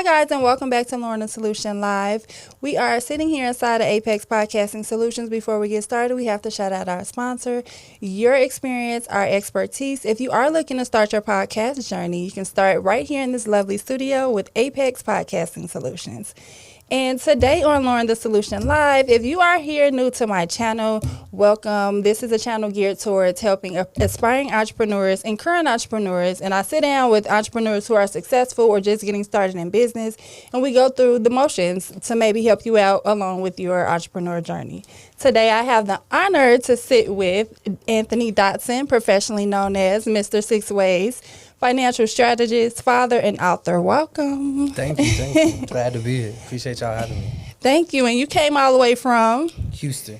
Hi, guys, and welcome back to LaurenTheSolution Live. We are sitting here inside of Apex Podcasting Solutions. Before we get started, we have to shout out our sponsor. Your experience, our expertise. If you are looking to start your podcast journey, you can start right here in this lovely studio with Apex Podcasting Solutions. And today on Lauren the Solution Live, if you are here new to my channel, welcome. This is a channel geared towards helping aspiring entrepreneurs and current entrepreneurs. And I sit down with entrepreneurs who are successful or just getting started in business. And we go through the motions to maybe help you out along with your entrepreneur journey. Today, I have the honor to sit with Anthony Dotson, professionally known as Mr. Six Ways, financial strategist, father, and author. Welcome. Thank you. Glad to be here. Appreciate y'all having me. Thank you. And you came all the way from? Houston,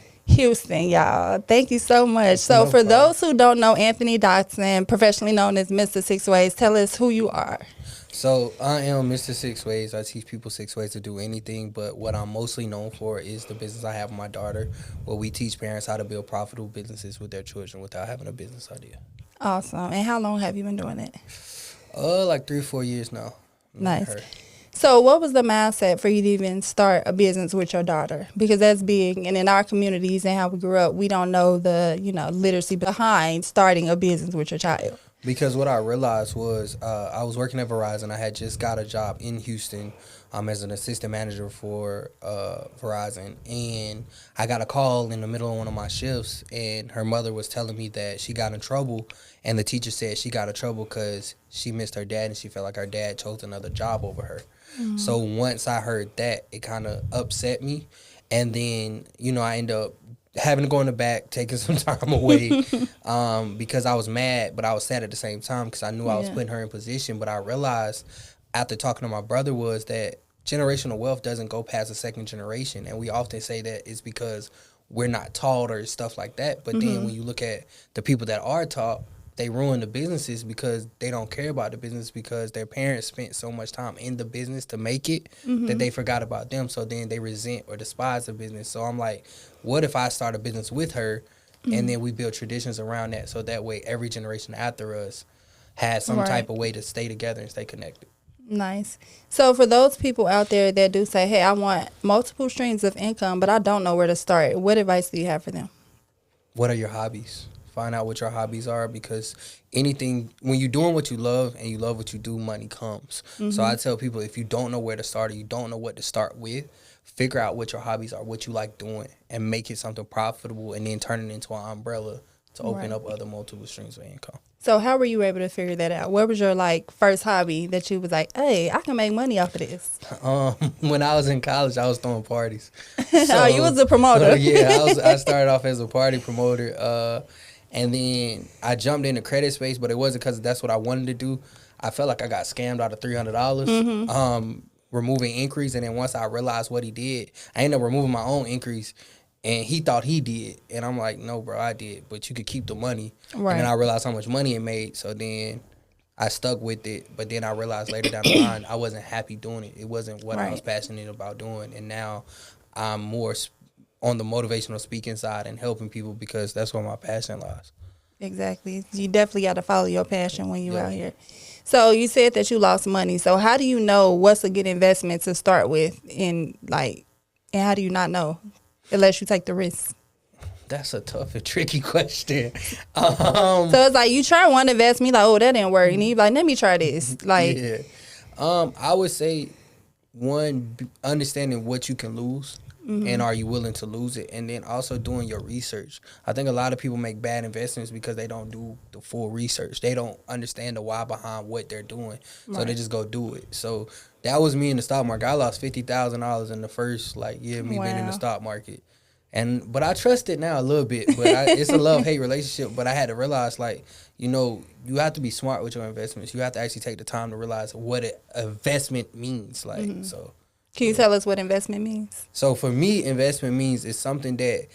y'all. Thank you so much. So for those who don't know Anthony Dotson, professionally known as Mr. Six Ways, tell us who you are. So I am Mr. Six Ways. I teach people 6 ways to do anything, but what I'm mostly known for is the business I have with my daughter, where we teach parents how to build profitable businesses with their children without having a business idea. Awesome. And how long have you been doing it? Like 3 or 4 years now. Nice. So what was the mindset for you to even start a business with your daughter? Because that's big, and in our communities and how we grew up, we don't know the, literacy behind starting a business with your child. Because what I realized was I was working at Verizon. I had just got a job in Houston as an assistant manager for Verizon. And I got a call in the middle of one of my shifts, and her mother was telling me that she got in trouble. And the teacher said she got in trouble because she missed her dad and she felt like her dad chose another job over her. Mm-hmm. So once I heard that, it kind of upset me. And then, I ended up having to go in the back, taking some time away because I was mad, but I was sad at the same time because I knew I was putting her in position. But I realized after talking to my brother was that generational wealth doesn't go past the second generation. And we often say that it's because we're not taught or stuff like that. But then when you look at the people that are taught, they ruin the businesses because they don't care about the business because their parents spent so much time in the business to make it that they forgot about them. So then they resent or despise the business. So I'm like, what if I start a business with her and then we build traditions around that so that way every generation after us has some type of way to stay together and stay connected. Nice. So for those people out there that do say, hey, I want multiple streams of income, but I don't know where to start, what advice do you have for them? What are your hobbies? Find out what your hobbies are because anything, when you're doing what you love and you love what you do, money comes. So I tell people if you don't know where to start or you don't know what to start with, figure out what your hobbies are, what you like doing, and make it something profitable and then turn it into an umbrella to open up other multiple streams of income. So how were you able to figure that out? What was your first hobby that you was like, hey, I can make money off of this? When I was in college, I was throwing parties. So, you was a promoter. So, I started off as a party promoter. And then I jumped into credit space, but it wasn't because that's what I wanted to do. I felt like I got scammed out of $300 removing inquiries. And then once I realized what he did, I ended up removing my own inquiries. And he thought he did. And I'm like, no, bro, I did. But you could keep the money. Right. And then I realized how much money it made. So then I stuck with it. But then I realized later down the line, I wasn't happy doing it. It wasn't what I was passionate about doing. And now I'm more on the motivational speaking side and helping people because that's where my passion lies. Exactly. You definitely got to follow your passion when you're out here. So you said that you lost money. So how do you know what's a good investment to start with and how do you not know unless you take the risk? That's a tough and tricky question. So it's like you try one investment, oh, that didn't work. And you're like, let me try this. I would say one, understanding what you can lose. And are you willing to lose it? And then also doing your research. I think a lot of people make bad investments because they don't do the full research. They don't understand the why behind what they're doing. So they just go do it. So that was me in the stock market. I lost $50,000 in the first year of me being in the stock market. But I trust it now a little bit. But it's a love-hate relationship. But I had to realize, you have to be smart with your investments. You have to actually take the time to realize what an investment means. So. Can you tell us what investment means? So for me, investment means it's something that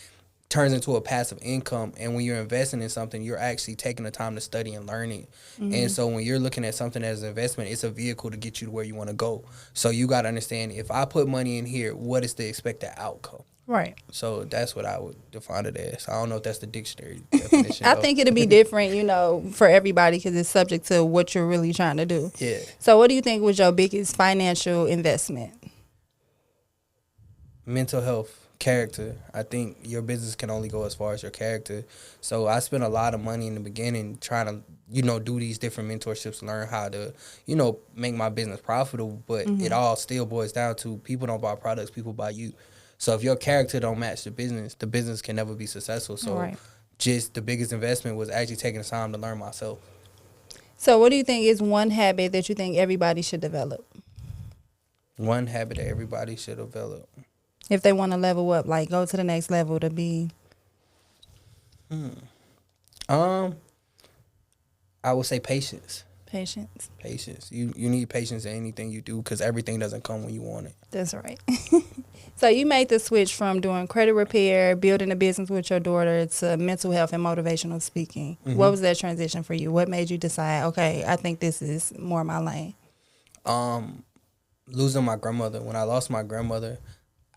turns into a passive income. And when you're investing in something, you're actually taking the time to study and learn it. And so when you're looking at something as an investment, it's a vehicle to get you to where you want to go. So you got to understand, if I put money in here, what is the expected outcome? Right. So that's what I would define it as. I don't know if that's the dictionary definition. I though. think it'd be different, for everybody because it's subject to what you're really trying to do. Yeah. So, what do you think was your biggest financial investment? Mental health, character. I think your business can only go as far as your character. So I spent a lot of money in the beginning trying to, do these different mentorships, learn how to, make my business profitable. But it all still boils down to people don't buy products, people buy you. So if your character don't match the business can never be successful. So Right. just the biggest investment was actually taking the time to learn myself. So, what do you think is one habit that you think everybody should develop One habit that everybody should develop. if they want to level up, like go to the next level to be? I would say patience. Patience. Patience. You need patience in anything you do because everything doesn't come when you want it. That's right. So you made the switch from doing credit repair, building a business with your daughter, to mental health and motivational speaking. Mm-hmm. What was that transition for you? What made you decide, okay, I think this is more my lane? Losing my grandmother. When I lost my grandmother,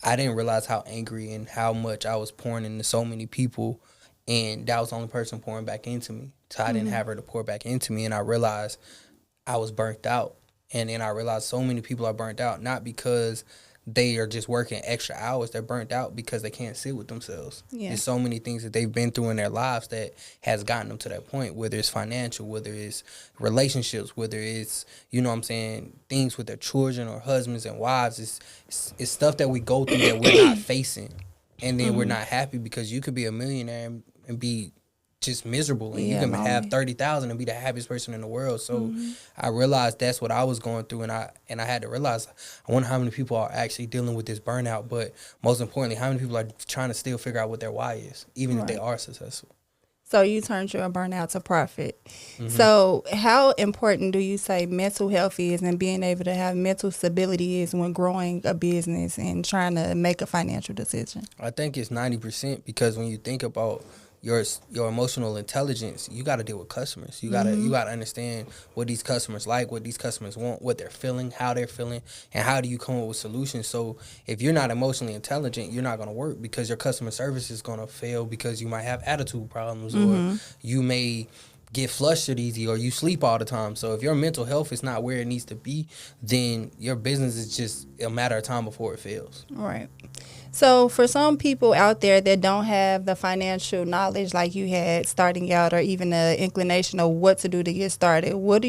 I didn't realize how angry and how much I was pouring into so many people, and that was the only person pouring back into me. So I didn't have her to pour back into me, and I realized I was burnt out. And then I realized so many people are burnt out, not because they are just working extra hours. They're burnt out because they can't sit with themselves. Yeah. There's so many things that they've been through in their lives that has gotten them to that point, whether it's financial, whether it's relationships, whether it's, things with their children or husbands and wives. It's stuff that we go through that we're not facing. And then we're not happy because you could be a millionaire and be just miserable, and you can have 30,000 and be the happiest person in the world. So I realized that's what I was going through, and I had to realize, I wonder how many people are actually dealing with this burnout, but most importantly, how many people are trying to still figure out what their why is, even if they are successful. So you turned your burnout to profit. So how important do you say mental health is, and being able to have mental stability is when growing a business and trying to make a financial decision? I think it's 90% because when you think about your emotional intelligence, you got to deal with customers. You got to understand what these customers like, what these customers want, what they're feeling, how they're feeling, and how do you come up with solutions. So if you're not emotionally intelligent, you're not going to work because your customer service is going to fail because you might have attitude problems or you may get flustered easy or you sleep all the time. So if your mental health is not where it needs to be, then your business is just a matter of time before it fails. Right. So for some people out there that don't have the financial knowledge like you had starting out, or even the inclination of what to do to get started, what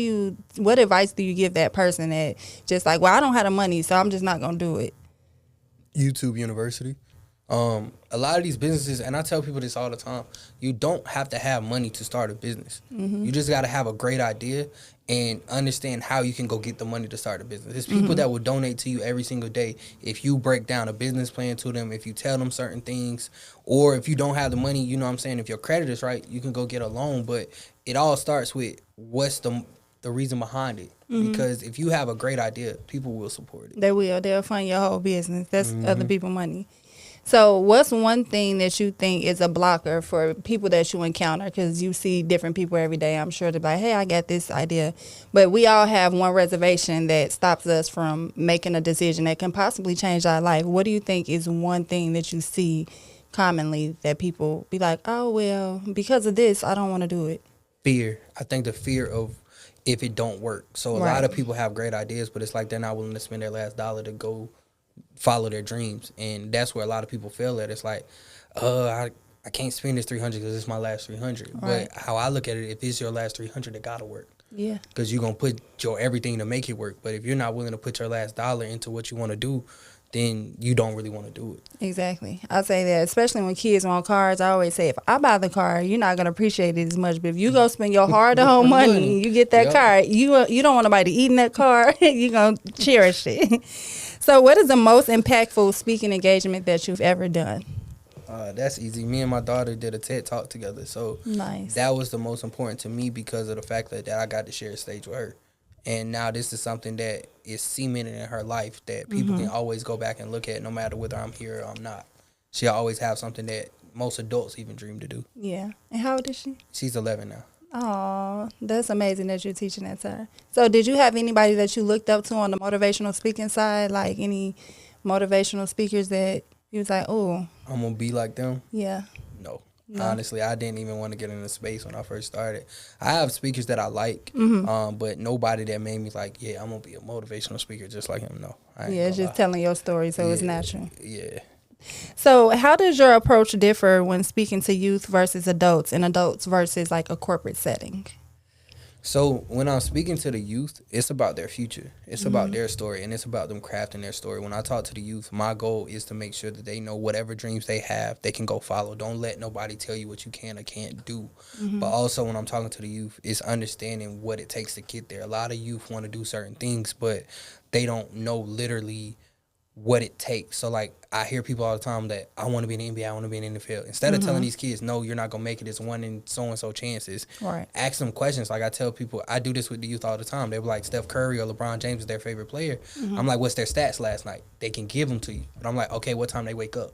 advice do you give that person that just like, well, I don't have the money, so I'm just not going to do it? YouTube University. A lot of these businesses, and I tell people this all the time, you don't have to have money to start a business. You just got to have a great idea and understand how you can go get the money to start a business. There's people that will donate to you every single day if you break down a business plan to them, if you tell them certain things, or if you don't have the money, if your credit is right, you can go get a loan. But it all starts with what's the reason behind it. Because if you have a great idea, people will support it. They will. They'll fund your whole business. That's other people's money. So what's one thing that you think is a blocker for people that you encounter? Because you see different people every day. I'm sure they're like, hey, I got this idea. But we all have one reservation that stops us from making a decision that can possibly change our life. What do you think is one thing that you see commonly that people be like, oh, well, because of this, I don't want to do it? Fear. I think the fear of if it don't work. So a lot of people have great ideas, but it's like they're not willing to spend their last dollar to go follow their dreams, and that's where a lot of people fail at. It's like, I can't spend this 300 because it's my last 300. Right. But how I look at it, if it's your last 300, it gotta work. Yeah. Because you're gonna put your everything to make it work. But if you're not willing to put your last dollar into what you want to do, then you don't really want to do it. Exactly. I say that, especially when kids want cars. I always say, if I buy the car, you're not going to appreciate it as much. But if you go spend your hard-earned money, you get that car, you don't want nobody eating that car. You're going to cherish it. So what is the most impactful speaking engagement that you've ever done? That's easy. Me and my daughter did a TED Talk together. So nice. That was the most important to me because of the fact that I got to share a stage with her. And now this is something that is cemented in her life that people can always go back and look at no matter whether I'm here or I'm not. She'll always have something that most adults even dream to do. Yeah. And how old is she? She's 11 now. Oh, that's amazing that you're teaching that to her. So did you have anybody that you looked up to on the motivational speaking side, like any motivational speakers that You was like, oh, I'm gonna be like them. yeah. No. No. Honestly, I didn't even want to get into space when I first started. I have speakers that I like, but nobody that made me like, yeah, I'm gonna be a motivational speaker just like him. No, I ain't Yeah, it's gonna just lie. telling your story, so it's Yeah, natural. Yeah. So, how does your approach differ when speaking to youth versus adults, and adults versus like a corporate setting? So when I'm speaking to the youth, it's about their future. It's about their story, and it's about them crafting their story. When I talk to the youth, my goal is to make sure that they know whatever dreams they have, they can go follow. Don't let nobody tell you what you can or can't do. But also when I'm talking to the youth, it's understanding what it takes to get there. A lot of youth want to do certain things, but they don't know literally what it takes. So like I hear people all the time that I want to be in the NBA, I want to be in the NFL. Instead of telling these kids, no, you're not gonna make it, it's one in so and so chances. Right. Ask them questions. Like I tell people, I do this with the youth all the time. They're like, Steph Curry or LeBron James is their favorite player. I'm like, what's their stats last night? They can give them to you. But I'm like, okay, what time they wake up?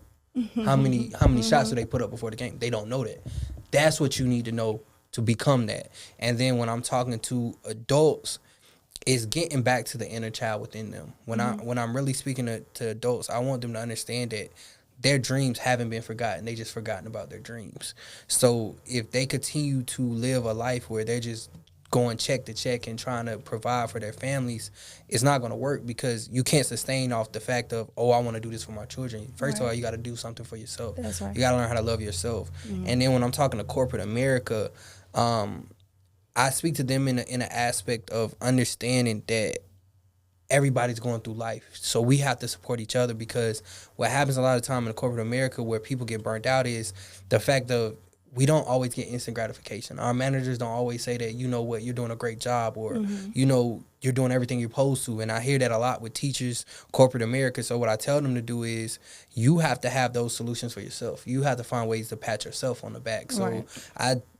How many shots do they put up before the game? They don't know that. That's what you need to know to become that. And then when I'm talking to adults, it's getting back to the inner child within them. When I'm really speaking to adults, I want them to understand that their dreams haven't been forgotten. They just forgotten about their dreams. So if they continue to live a life where they're just going check to check and trying to provide for their families, it's not going to work because you can't sustain off the fact of, oh, I want to do this for my children. First of all, you got to do something for yourself. That's right. You got to learn how to love yourself. And then when I'm talking to corporate America, I speak to them in an aspect of understanding that everybody's going through life. So we have to support each other because what happens a lot of time in corporate America where people get burnt out is the fact of we don't always get instant gratification. Our managers don't always say that, you know what, you're doing a great job or, you know, you're doing everything you're supposed to. And I hear that a lot with teachers, corporate America. So what I tell them to do is you have to have those solutions for yourself. You have to find ways to pat yourself on the back. So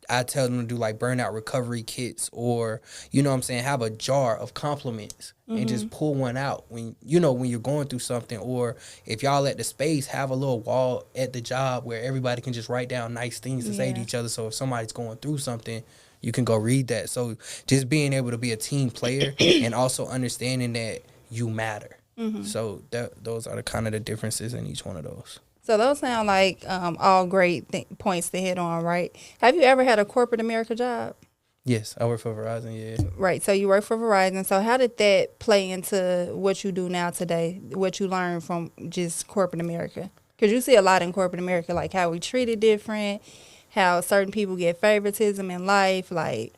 I tell them to do like burnout recovery kits or, you know what I'm saying, have a jar of compliments and just pull one out when, you know, when you're going through something. Or if y'all at the space, have a little wall at the job where everybody can just write down nice things to say to each other. So if somebody's going through something, you can go read that. So just being able to be a team player and also understanding that you matter. So those are the kind of the differences in each one of those. So those sound like all great points to hit on, right? Have you ever had a corporate America job? Yes, I work for Verizon, yeah. Right, so you work for Verizon. So how did that play into what you do now today, what you learned from just corporate America? Because you see a lot in corporate America, like how we treated different, how certain people get favoritism in life, like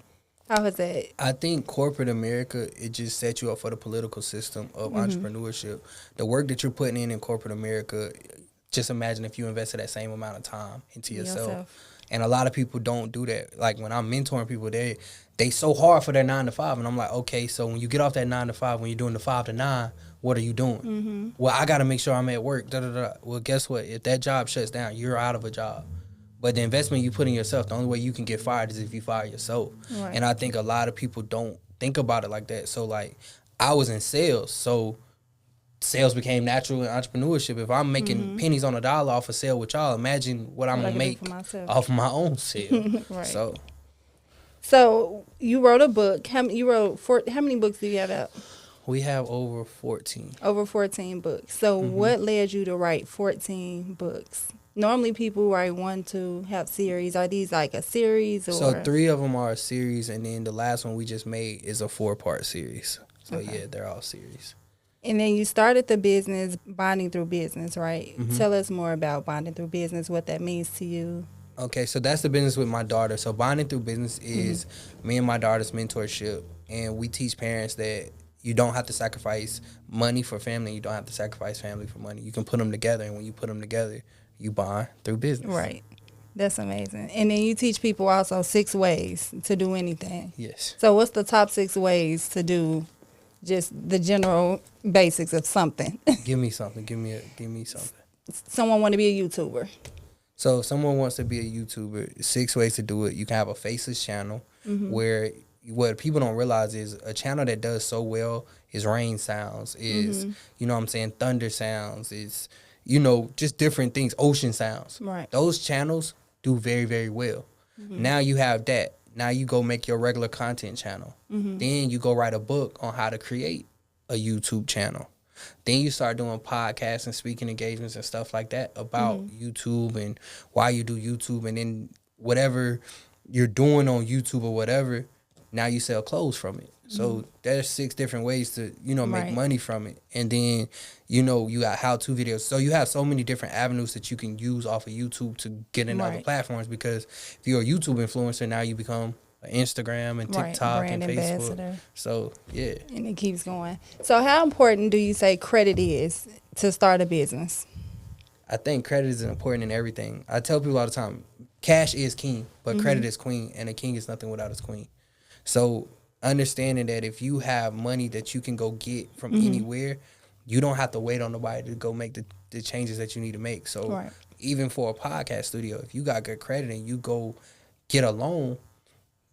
how is that? I think corporate America, it just sets you up for the political system of entrepreneurship. The work that you're putting in corporate America, just imagine if you invested that same amount of time into yourself. And a lot of people don't do that. Like when I'm mentoring people, they so hard for their 9 to 5. And I'm like, okay, so when you get off that 9 to 5, when you're doing the 5 to 9, what are you doing? Well, I got to make sure I'm at work. Well, guess what? If that job shuts down, you're out of a job. But the investment you put in yourself, the only way you can get fired is if you fire yourself. Right. And I think a lot of people don't think about it like that. So, like, I was in sales, so sales became natural in entrepreneurship. If I'm making pennies on a dollar off a sale with y'all, imagine what I'm going to make off my own sale. Right. So you wrote a book. How many books do you have out? We have over 14. Over 14 books. So what led you to write 14 books? Normally people write 1, 2, have series. Are these like a series? Or? So 3 of them are a series, and then the last one we just made is a 4-part series. So yeah, they're all series. And then you started the business, Bonding Through Business, right? Tell us more about Bonding Through Business, what that means to you. Okay, so that's the business with my daughter. So Bonding Through Business is me and my daughter's mentorship, and we teach parents that you don't have to sacrifice money for family. You don't have to sacrifice family for money. You can put them together, and when you put them together, you bond through business. Right. That's amazing. And then you teach people also 6 ways to do anything. Yes. So what's the top 6 ways to do just the general basics of something? Give me something. Give me something. Someone want to be a YouTuber. So if someone wants to be a YouTuber, 6 ways to do it. You can have a faceless channel where what people don't realize is a channel that does so well is rain sounds, is, you know what I'm saying, thunder sounds, is, you know, just different things, ocean sounds. Right. Those channels do very, very well. Now you have that. Now you go make your regular content channel. Then you go write a book on how to create a YouTube channel. Then you start doing podcasts and speaking engagements and stuff like that about YouTube and why you do YouTube. And then whatever you're doing on YouTube or whatever, now you sell clothes from it. So there's 6 different ways to, make money from it. And then, you got how-to videos. So you have so many different avenues that you can use off of YouTube to get into other platforms, because if you're a YouTube influencer, now you become Instagram and TikTok and Facebook. Ambassador. So, yeah. And it keeps going. So how important do you say credit is to start a business? I think credit is important in everything. I tell people all the time, cash is king, but credit is queen, and a king is nothing without his queen. So understanding that if you have money that you can go get from anywhere, you don't have to wait on nobody to go make the changes that you need to make. So even for a podcast studio, if you got good credit and you go get a loan,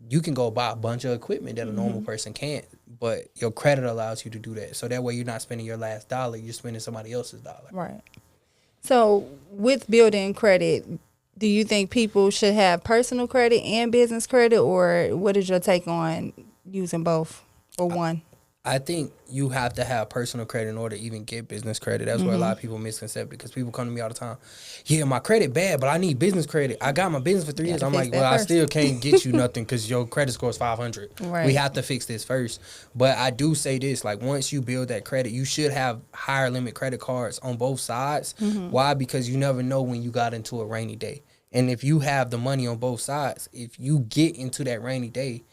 you can go buy a bunch of equipment that a normal person can't, but your credit allows you to do that. So that way you're not spending your last dollar, you're spending somebody else's dollar. Right. So with building credit, do you think people should have personal credit and business credit, or what is your take on using both or one? I think you have to have personal credit in order to even get business credit. That's where a lot of people misconcept, because people come to me all the time. Yeah, my credit bad, but I need business credit. I got my business for 3 years. I'm like, well, I still can't get you nothing because your credit score is 500. Right. We have to fix this first. But I do say this, like, once you build that credit, you should have higher limit credit cards on both sides. Why? Because you never know when you got into a rainy day. And if you have the money on both sides, if you get into that rainy day,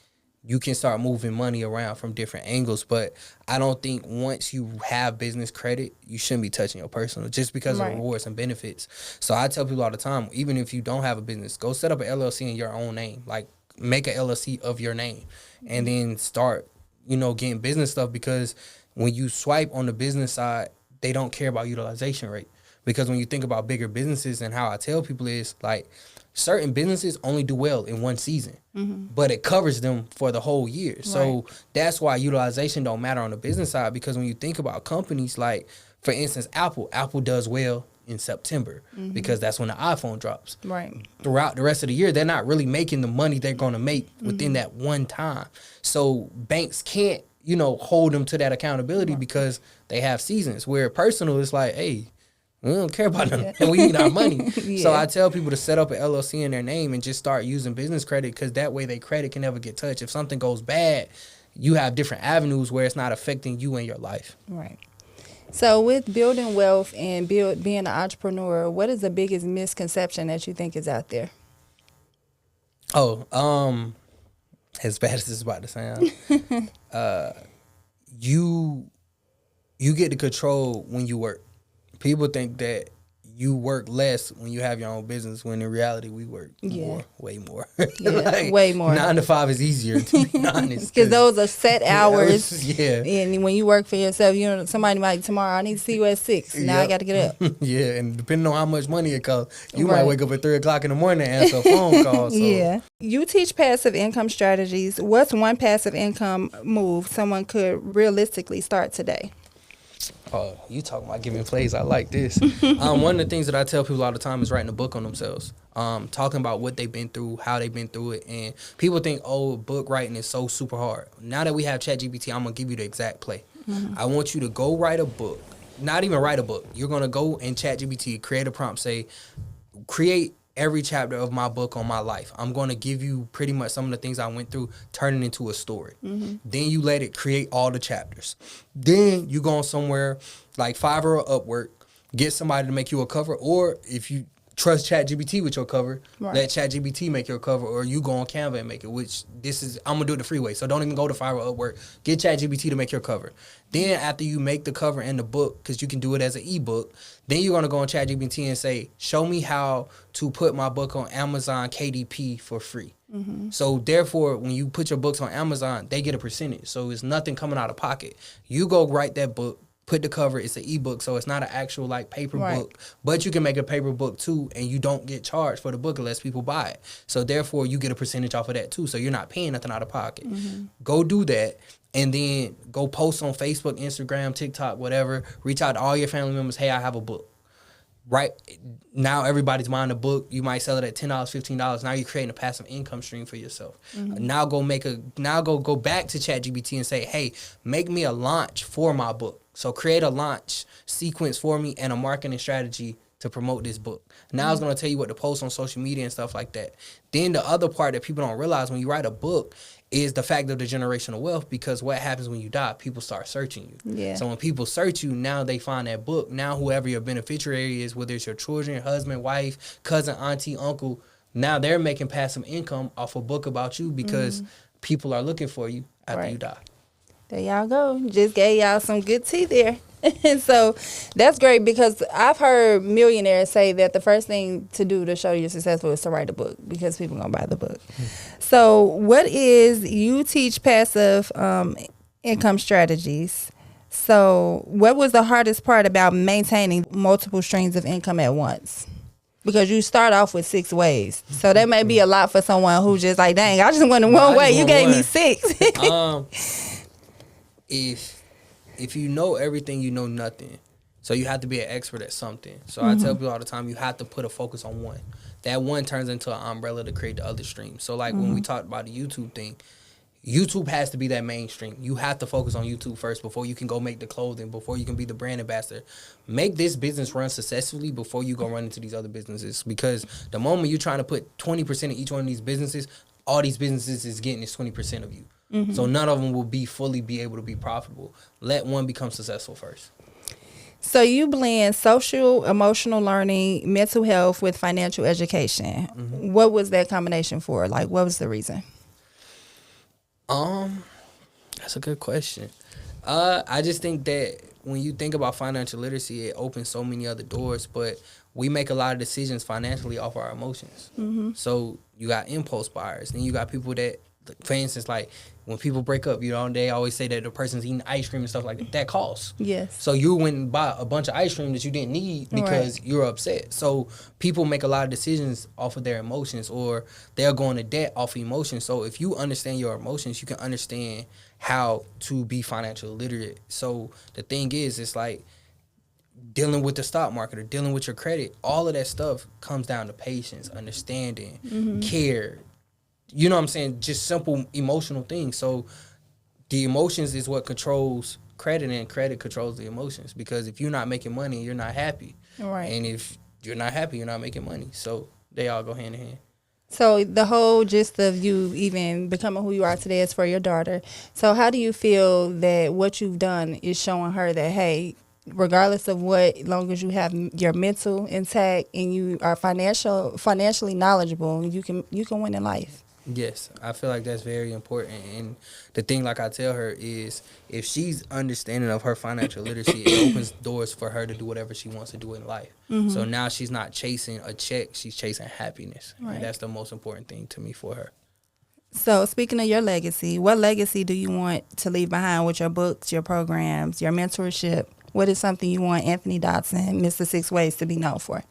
you can start moving money around from different angles. But I don't think once you have business credit, you shouldn't be touching your personal just because of rewards and benefits. So I tell people all the time, even if you don't have a business, go set up an LLC in your own name. Like, make an LLC of your name and then start, getting business stuff, because when you swipe on the business side, they don't care about utilization rate. Because when you think about bigger businesses, and how I tell people is, like, certain businesses only do well in one season, but it covers them for the whole year. So that's why utilization don't matter on the business side, because when you think about companies, like, for instance, Apple does well in September because that's when the iPhone drops. Right. Throughout the rest of the year, they're not really making the money they're going to make within that one time. So banks can't, hold them to that accountability because they have seasons, where personal is like, hey, we don't care about nothing, and we need our money. So I tell people to set up an LLC in their name and just start using business credit, because that way their credit can never get touched. If something goes bad, you have different avenues where it's not affecting you in your life. Right. So with building wealth and being an entrepreneur, what is the biggest misconception that you think is out there? As bad as this is about to sound, you get to control when you work. People think that you work less when you have your own business, when in reality we work more, way more. Way more. 9 to 5 is easier, to be honest. Because those are set hours. And when you work for yourself, somebody might, tomorrow, I need to see you at 6. Now I got to get up. And depending on how much money it costs, you might wake up at 3 o'clock in the morning and answer a phone call. So. You teach passive income strategies. What's one passive income move someone could realistically start today? Oh, you talking about giving plays. I like this. One of the things that I tell people all the time is writing a book on themselves. Talking about what they've been through, how they've been through it. And people think, book writing is so super hard. Now that we have ChatGPT, I'm going to give you the exact play. I want you to go write a book. Not even write a book. You're going to go in ChatGPT, create a prompt, say, create every chapter of my book on my life. I'm going to give you pretty much some of the things I went through, turn it into a story. Then you let it create all the chapters. Then you go on somewhere like Fiverr or Upwork, get somebody to make you a cover, or if you trust ChatGPT with your cover, let ChatGPT make your cover, or you go on Canva and make it, which I'm going to do it the free way. So don't even go to Fiverr or Upwork. Get ChatGPT to make your cover. Then after you make the cover and the book, because you can do it as an ebook, then you're going to go on ChatGPT and say, show me how to put my book on Amazon KDP for free. So therefore, when you put your books on Amazon, they get a percentage. So it's nothing coming out of pocket. You go write that book, put the cover, it's an ebook, so it's not an actual like paper book, but you can make a paper book too, and you don't get charged for the book unless people buy it. So therefore, you get a percentage off of that too, so you're not paying nothing out of pocket. Go do that, and then go post on Facebook, Instagram, TikTok, whatever. Reach out to all your family members. Hey, I have a book. Right now, everybody's buying a book. You might sell it at $10, $15. Now you're creating a passive income stream for yourself. Now go back to ChatGPT and say, hey, make me a launch for my book. So create a launch sequence for me and a marketing strategy to promote this book. Now it's going to tell you what to post on social media and stuff like that. Then the other part that people don't realize when you write a book is the fact of the generational wealth, because what happens when you die? People start searching you. Yeah. So when people search you, now they find that book. Now whoever your beneficiary is, whether it's your children, husband, wife, cousin, auntie, uncle, now they're making passive income off a book about you because people are looking for you after you die. There y'all go. Just gave y'all some good tea there. So that's great, because I've heard millionaires say that the first thing to do to show you're successful is to write a book, because people going to buy the book. So what is, you teach passive income strategies. So what was the hardest part about maintaining multiple streams of income at once? Because you start off with 6 ways. So that may be a lot for someone who's just like, dang, I just went one way. You gave me 6. If you know everything, you know nothing. So you have to be an expert at something. So I tell people all the time, you have to put a focus on one. That one turns into an umbrella to create the other stream. So like when we talked about the YouTube thing, YouTube has to be that mainstream. You have to focus on YouTube first before you can go make the clothing, before you can be the brand ambassador. Make this business run successfully before you go run into these other businesses. Because the moment you're trying to put 20% of each one of these businesses, all these businesses is getting is 20% of you. So none of them will be able to be profitable. Let one become successful first. So you blend social, emotional learning, mental health with financial education. What was that combination for? Like, what was the reason? That's a good question. I just think that when you think about financial literacy, it opens so many other doors, but we make a lot of decisions financially off our emotions. So you got impulse buyers, and you got people that, for instance, like when people break up, they always say that the person's eating ice cream and stuff like that. That costs. Yes. So you went and bought a bunch of ice cream that you didn't need because you're upset. So people make a lot of decisions off of their emotions, or they're going to debt off of emotions. So if you understand your emotions, you can understand how to be financially literate. So the thing is, it's like dealing with the stock market or dealing with your credit. All of that stuff comes down to patience, understanding, care. You know what I'm saying? Just simple emotional things. So the emotions is what controls credit, and credit controls the emotions. Because if you're not making money, you're not happy. Right. And if you're not happy, you're not making money. So they all go hand in hand. So the whole gist of you even becoming who you are today is for your daughter. So how do you feel that what you've done is showing her that, hey, regardless of what, as long as you have your mental intact and you are financially knowledgeable, you can win in life? Yes, I feel like that's very important. And the thing, like I tell her, is if she's understanding of her financial literacy, it opens doors for her to do whatever she wants to do in life. So now she's not chasing a check, she's chasing happiness. Right. And that's the most important thing to me for her. So speaking of your legacy, what legacy do you want to leave behind with your books, your programs, your mentorship? What is something you want Anthony Dodson, Mr. 6 Ways, to be known for?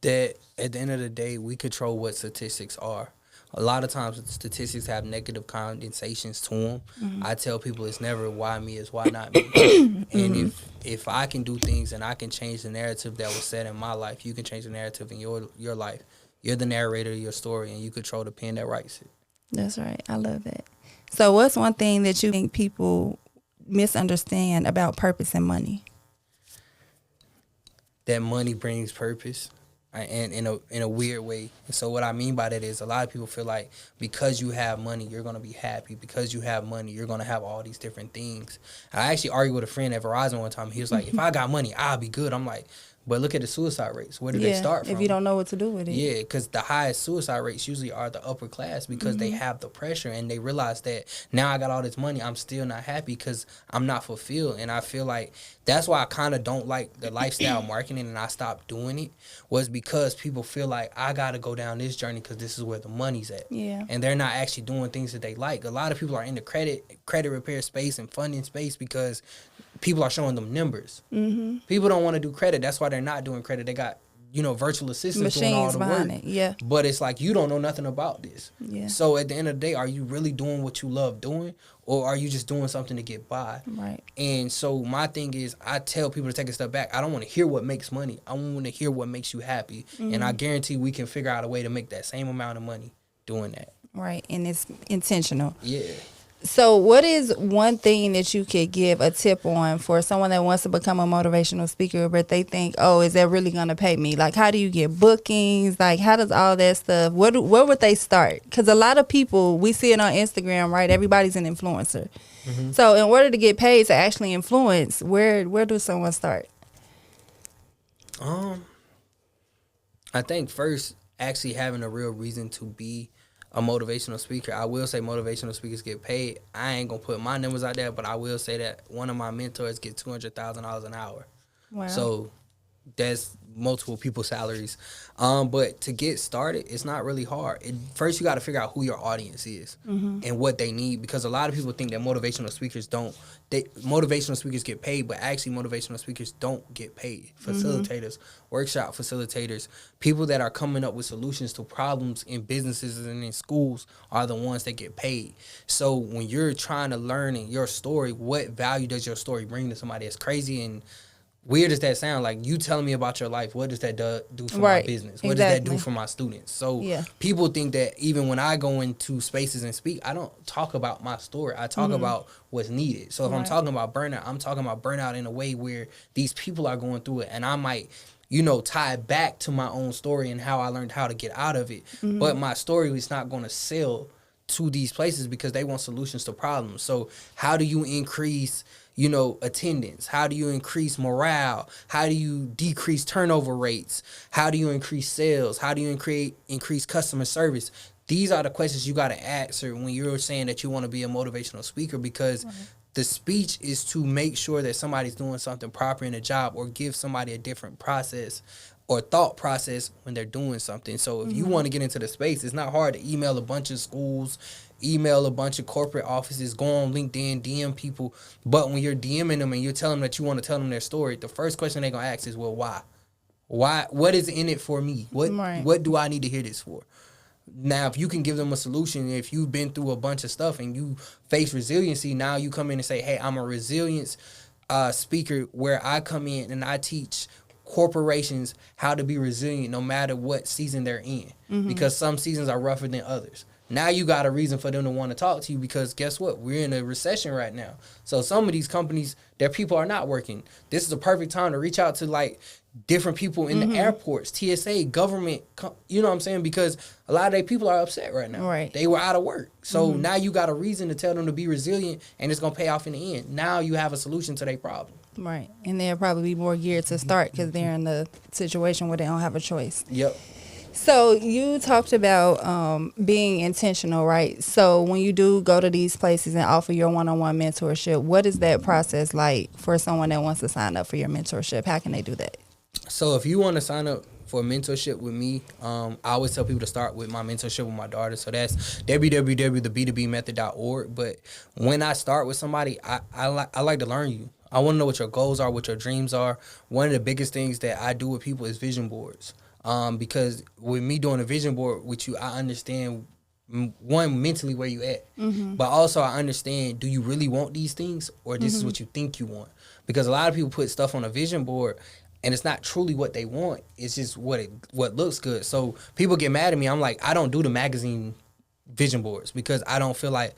That at the end of the day, we control what statistics are. A lot of times statistics have negative connotations to them. I tell people it's never why me, it's why not me. And if I can do things and I can change the narrative that was set in my life, you can change the narrative in your life. You're the narrator of your story, and you control the pen that writes it. That's right. I love that. So what's one thing that you think people misunderstand about purpose and money? That money brings purpose. And in a weird way. And so what I mean by that is a lot of people feel like because you have money, you're going to be happy. Because you have money, you're going to have all these different things. I actually argued with a friend at Verizon one time. He was like, if I got money, I'll be good. I'm like, but look at the suicide rates. Where do they start from? If you don't know what to do with it. Yeah, because the highest suicide rates usually are the upper class, because they have the pressure and they realize that now I got all this money, I'm still not happy because I'm not fulfilled. And I feel like that's why I kind of don't like the lifestyle marketing, and I stopped doing it, was because people feel like I got to go down this journey because this is where the money's at. Yeah. And they're not actually doing things that they like. A lot of people are in the credit repair space and funding space because people are showing them numbers. People don't want to do credit. That's why they're not doing credit. They got, virtual assistants doing all the behind work. It. Yeah. But it's like, you don't know nothing about this. Yeah. So at the end of the day, are you really doing what you love doing, or are you just doing something to get by? Right. And so my thing is, I tell people to take a step back. I don't want to hear what makes money. I want to hear what makes you happy. And I guarantee we can figure out a way to make that same amount of money doing that. Right. And it's intentional. Yeah. So, what is one thing that you could give a tip on for someone that wants to become a motivational speaker, but they think, "Oh, is that really going to pay me?" Like, how do you get bookings? Like, how does all that stuff? Where would they start? Because a lot of people, we see it on Instagram, right? Everybody's an influencer. Mm-hmm. So, in order to get paid to actually influence, where does someone start? I think first, actually having a real reason to be a motivational speaker. I will say motivational speakers get paid. I ain't gonna put my numbers out there, but I will say that one of my mentors get $200,000 an hour. Wow. So that's multiple people's salaries. But to get started, it's not really hard. First, you got to figure out who your audience is and what they need, because a lot of people think that motivational speakers motivational speakers get paid, but actually motivational speakers don't get paid. Facilitators, workshop facilitators, people that are coming up with solutions to problems in businesses and in schools are the ones that get paid. So when you're trying to learn in your story, what value does your story bring to somebody? As crazy and weird as that sound, like you telling me about your life, what does that do for my business? What does that do for my students? So people think that even when I go into spaces and speak, I don't talk about my story. I talk about what's needed. So if I'm talking about burnout, I'm talking about burnout in a way where these people are going through it, and I might, tie it back to my own story and how I learned how to get out of it. But my story is not going to sell to these places because they want solutions to problems. So how do you increase attendance? How do you increase morale? How do you decrease turnover rates? How do you increase sales? How do you increase customer service? These are the questions you got to answer when you're saying that you want to be a motivational speaker, because the speech is to make sure that somebody's doing something proper in a job, or give somebody a different process or thought process when they're doing something. So if you want to get into the space, it's not hard to email a bunch of schools, email a bunch of corporate offices, go on LinkedIn, DM people. But when you're DMing them and you're telling them that you want to tell them their story, the first question they're going to ask is, well, why? Why? What is in it for me? What do I need to hear this for? Now, if you can give them a solution, if you've been through a bunch of stuff and you face resiliency, now you come in and say, hey, I'm a resilience speaker, where I come in and I teach corporations how to be resilient no matter what season they're in, because some seasons are rougher than others. Now you got a reason for them to want to talk to you, because guess what? We're in a recession right now. So some of these companies, their people are not working. This is a perfect time to reach out to like different people in the airports, TSA, government, you know what I'm saying? Because a lot of their people are upset right now. Right. They were out of work. So now you got a reason to tell them to be resilient, and it's going to pay off in the end. Now you have a solution to their problem. Right. And they'll probably be more geared to start because they're in the situation where they don't have a choice. Yep. So you talked about being intentional, right? So when you do go to these places and offer your one-on-one mentorship, what is that process like for someone that wants to sign up for your mentorship? How can they do that? So if you want to sign up for mentorship with me, I always tell people to start with my mentorship with my daughter. So that's www.theb2bmethod.org. But when I start with somebody, I like to learn you. I want to know what your goals are, what your dreams are. One of the biggest things that I do with people is vision boards. Because with me doing a vision board with you, I understand, one, mentally where you at. But also I understand, do you really want these things, or this is what you think you want? Because a lot of people put stuff on a vision board and it's not truly what they want. It's just what looks good. So people get mad at me. I'm like, I don't do the magazine vision boards because I don't feel like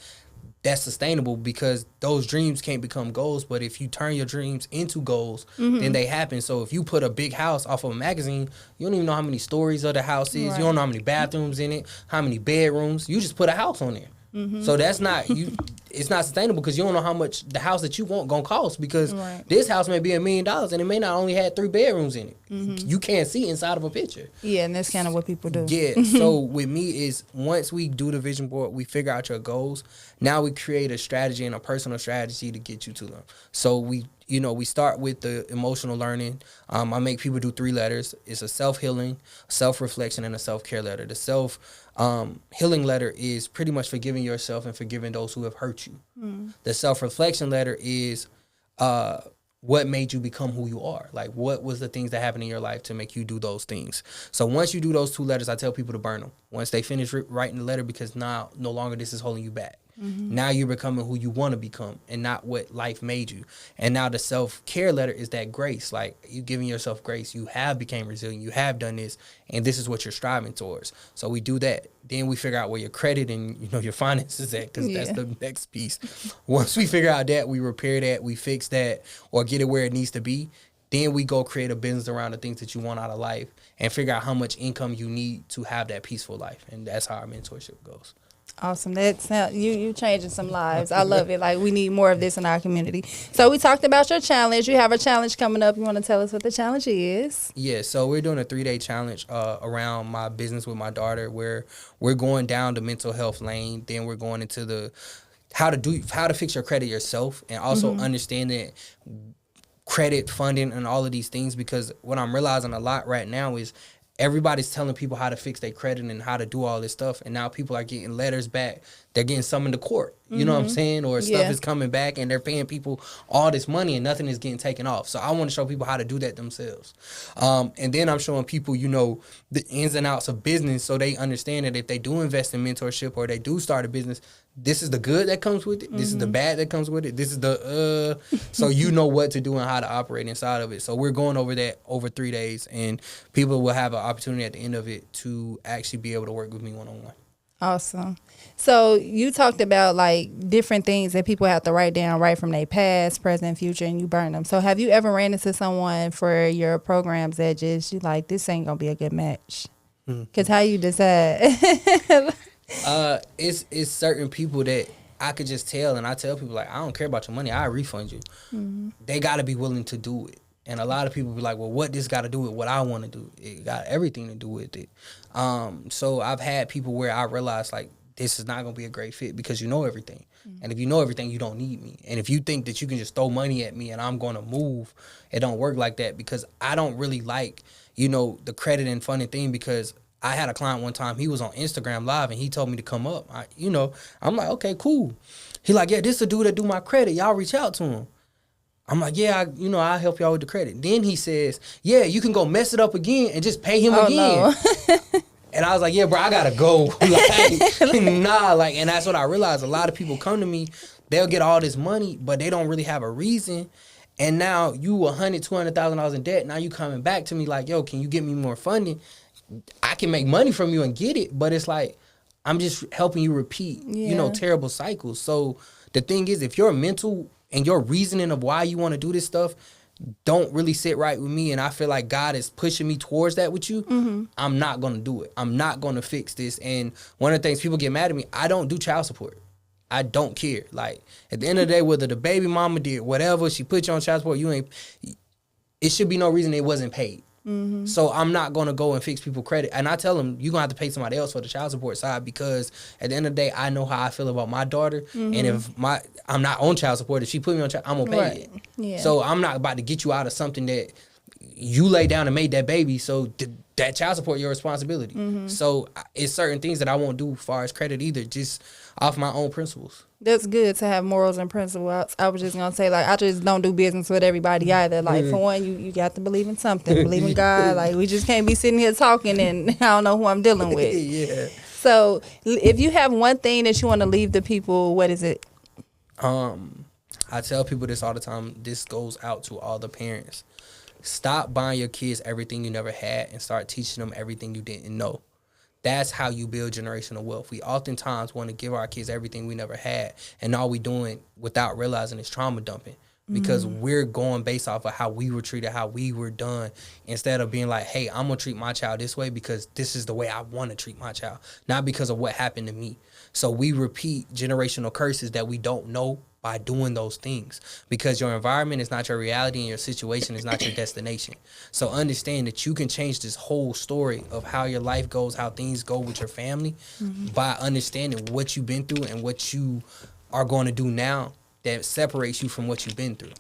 that's sustainable, because those dreams can't become goals. But if you turn your dreams into goals, then they happen. So if you put a big house off of a magazine, you don't even know how many stories of the house is. Right. You don't know how many bathrooms in it, how many bedrooms. You just put a house on there. So that's not you. It's not sustainable, because you don't know how much the house that you want gonna cost, because this house may be $1 million and it may not only have 3 bedrooms in it. You can't see inside of a picture. Yeah, and that's kind of what people do. Yeah. So with me is, once we do the vision board, we figure out your goals. Now we create a strategy and a personal strategy to get you to them. So we start with the emotional learning. I make people do 3 letters. It's a self-healing, self-reflection, and a self-care letter. The self-healing letter is pretty much forgiving yourself and forgiving those who have hurt you. The self-reflection letter is what made you become who you are. Like, what was the things that happened in your life to make you do those things? So once you do those 2 letters, I tell people to burn them once they finish writing the letter, because now no longer this is holding you back. Now you're becoming who you want to become and not what life made you. And now the self-care letter is that grace. Like, you giving yourself grace. You have became resilient. You have done this, and this is what you're striving towards. So we do that. Then we figure out where your credit and, you know, your finances at, because that's the next piece. Once we figure out that, we repair that, we fix that, or get it where it needs to be. Then we go create a business around the things that you want out of life and figure out how much income you need to have that peaceful life. And that's how our mentorship goes. Awesome. That's you changing some lives. I love it. Like, we need more of this in our community. So we talked about your challenge. You have a challenge coming up. You want to tell us what the challenge is? Yeah, so we're doing a 3-day challenge around my business with my daughter, where we're going down the mental health lane. Then we're going into the how to fix your credit yourself, and also understanding credit, funding, and all of these things. Because what I'm realizing a lot right now is everybody's telling people how to fix their credit and how to do all this stuff, and now people are getting letters back. They're getting summoned to court. You know what I'm saying? Or stuff is coming back, and they're paying people all this money, and nothing is getting taken off. So I want to show people how to do that themselves. And then I'm showing people, you know, the ins and outs of business, so they understand that if they do invest in mentorship or they do start a business, this is the good that comes with it. This is the bad that comes with it. This is the so you know what to do and how to operate inside of it. So we're going over that over 3 days, and people will have an opportunity at the end of it to actually be able to work with me one-on-one. Awesome. So you talked about like different things that people have to write down right from their past, present, future, and you burn them. So have you ever ran into someone for your programs that just you like, this ain't gonna be a good match? Because how you decide? It's certain people that I could just tell, and I tell people, like, I don't care about your money, I refund you. They got to be willing to do it. And a lot of people be like, well, what this got to do with what I want to do? It got everything to do with it. So I've had people where I realized, like, this is not going to be a great fit because you know everything. And if you know everything, you don't need me. And if you think that you can just throw money at me and I'm going to move, it don't work like that, because I don't really like, you know, the credit and funding thing. Because I had a client one time, he was on Instagram Live and he told me to come up. I'm like, okay, cool. He like, yeah, this is the dude that do my credit. Y'all reach out to him. I'm like, yeah, I'll help y'all with the credit. Then he says, yeah, you can go mess it up again and just pay him again. No. And I was like, yeah, bro, I gotta go. Like, nah, like, and that's what I realized. A lot of people come to me, they'll get all this money, but they don't really have a reason. And now you $100,000-$200,000 in debt. Now you coming back to me like, yo, can you get me more funding? I can make money from you and get it, but it's like, I'm just helping you repeat, terrible cycles. So the thing is, if your mental and your reasoning of why you want to do this stuff don't really sit right with me, and I feel like God is pushing me towards that with you, I'm not going to do it. I'm not going to fix this. And one of the things people get mad at me, I don't do child support. I don't care. Like, at the end of the day, whether the baby mama did whatever, she put you on child support, it should be no reason it wasn't paid. So I'm not going to go and fix people credit. And I tell them, you're going to have to pay somebody else for the child support side, because at the end of the day, I know how I feel about my daughter. And if I'm not on child support, if she put me on child, I'm going to pay it. Yeah. So I'm not about to get you out of something that you lay down and made that baby. So that child support your responsibility. So it's certain things that I won't do as far as credit either, just off my own principles. That's good to have morals and principles. I was just going to say, like, I just don't do business with everybody either. Like, for one, you got to believe in something. Believe in God. Like, we just can't be sitting here talking and I don't know who I'm dealing with. Yeah. So, if you have one thing that you want to leave the people, what is it? I tell people this all the time. This goes out to all the parents. Stop buying your kids everything you never had and start teaching them everything you didn't know. That's how you build generational wealth. We oftentimes want to give our kids everything we never had, and all we doing without realizing is trauma dumping, because we're going based off of how we were treated, how we were done, instead of being like, hey, I'm going to treat my child this way because this is the way I want to treat my child, not because of what happened to me. So we repeat generational curses that we don't know by doing those things, because your environment is not your reality and your situation is not your destination. So understand that you can change this whole story of how your life goes, how things go with your family, by understanding what you've been through and what you are going to do now that separates you from what you've been through.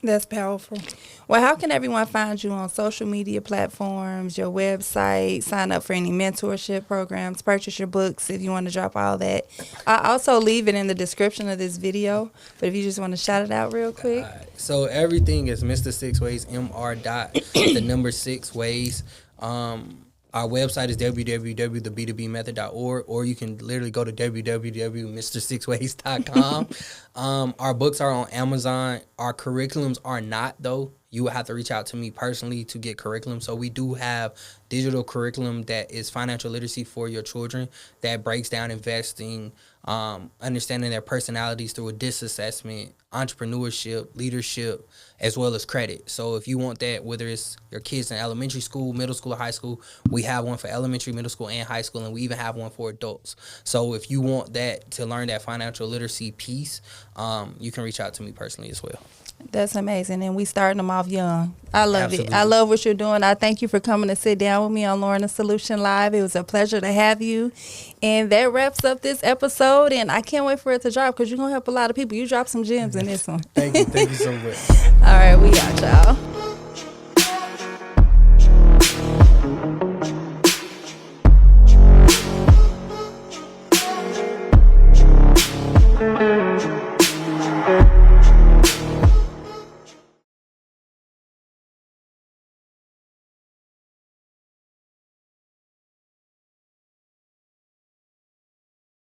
That's powerful. Well, how can everyone find you on social media platforms, your website, sign up for any mentorship programs, purchase your books if you want to drop all that? I also leave it in the description of this video, but if you just want to shout it out real quick. So everything is Mr. 6 Ways, Mr. the number 6 Ways. Our website is www.theb2bmethod.org, or you can literally go to www.mr6ways.com. Our books are on Amazon. Our curriculums are not, though. You would have to reach out to me personally to get curriculum. So we do have digital curriculum that is financial literacy for your children that breaks down investing, understanding their personalities through a DISC assessment, entrepreneurship, leadership, as well as credit. So if you want that, whether it's your kids in elementary school, middle school, or high school, we have one for elementary, middle school, and high school, and we even have one for adults. So if you want that to learn that financial literacy piece, you can reach out to me personally as well. That's amazing. And we starting them off young. I love Absolutely. it. I love what you're doing. I thank you for coming to sit down with me on Lauren the Solution Live. It was a pleasure to have you. And that wraps up this episode. And I can't wait for it to drop because you're going to help a lot of people. You dropped some gems in this one. Thank you. Thank you so much. All right. We out, y'all.